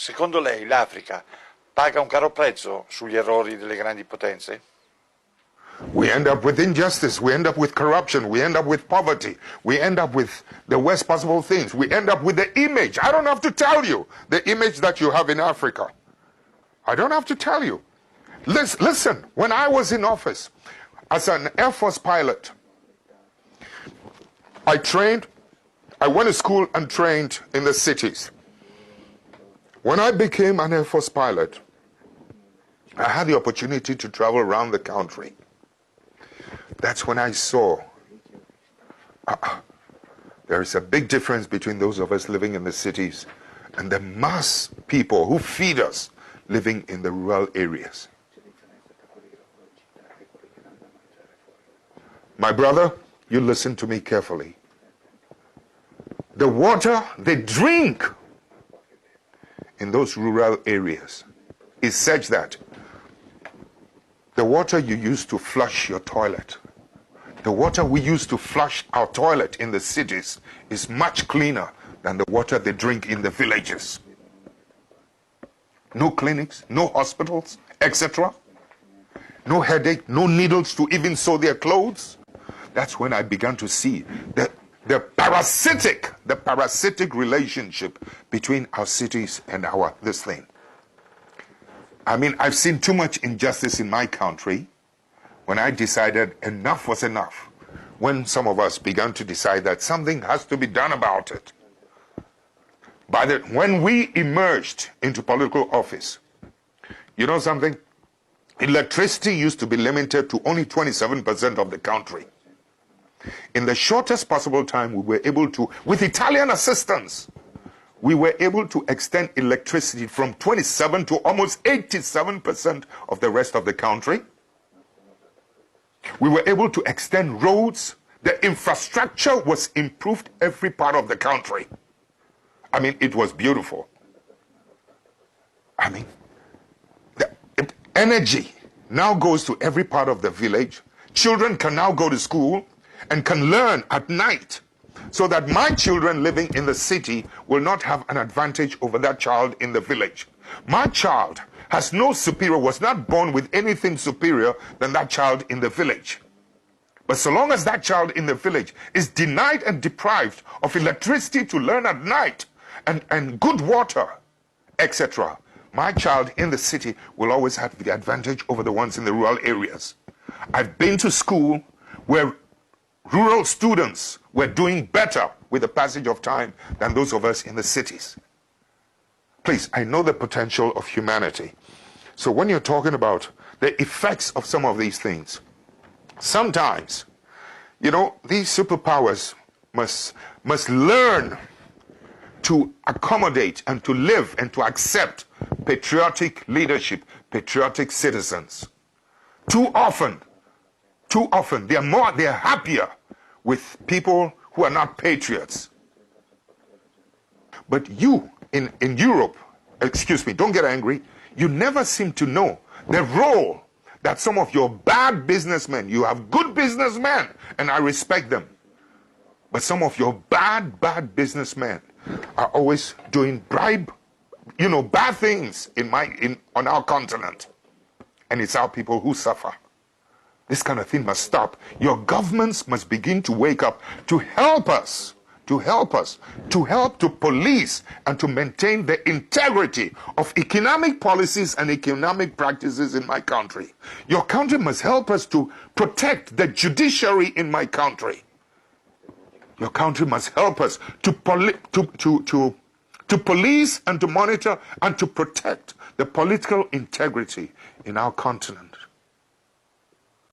Secondo lei l'Africa paga un caro prezzo sugli errori delle grandi potenze? We end up with injustice, we end up with corruption, we end up with poverty, we end up with the worst possible things, we end up with the image. I don't have to tell you the image that you have in Africa. I don't have to tell you. Listen, when I was in office as an Air Force pilot, I went to school and trained in the cities. When I became an Air Force pilot, I had the opportunity to travel around the country. That's when I saw there is a big difference between those of us living in the cities and the mass people who feed us living in the rural areas. My brother, you listen to me carefully. The water they drink in those rural areas is such that the water you use to flush your toilet, the water we use to flush our toilet in the cities is much cleaner than the water they drink in the villages. No clinics, no hospitals, etc. No headache, no needles to even sew their clothes. That's when I began to see the parasitic relationship between our cities and this thing. I mean, I've seen too much injustice in my country when I decided enough was enough. When some of us began to decide that something has to be done about it. When we emerged into political office, you know something? Electricity used to be limited to only 27% of the country. In the shortest possible time, we were able to, with Italian assistance, we were able to extend electricity from 27 to almost 87% of the rest of the country. We were able to extend roads. The infrastructure was improved every part of the country. I mean, it was beautiful. I mean, the energy now goes to every part of the village. Children can now go to school and can learn at night, so that my children living in the city will not have an advantage over that child in the village. My child has no superior, was not born with anything superior than that child in the village. But so long as that child in the village is denied and deprived of electricity to learn at night and good water, etc., my child in the city will always have the advantage over the ones in the rural areas. I've been to school where rural students were doing better with the passage of time than those of us in the cities. Please, I know the potential of humanity. So when you're talking about the effects of some of these things, sometimes, you know, these superpowers must learn to accommodate and to live and to accept patriotic leadership, patriotic citizens. Too often, they're happier with people who are not patriots. But you, in Europe, excuse me, don't get angry, you never seem to know the role that some of your bad businessmen, you have good businessmen, and I respect them, but some of your bad businessmen are always doing bad things on our continent. And it's our people who suffer. This kind of thing must stop. Your governments must begin to wake up to help us, to help to police and to maintain the integrity of economic policies and economic practices in my country. Your country must help us to protect the judiciary in my country. Your country must help us to police and to monitor and to protect the political integrity in our continent.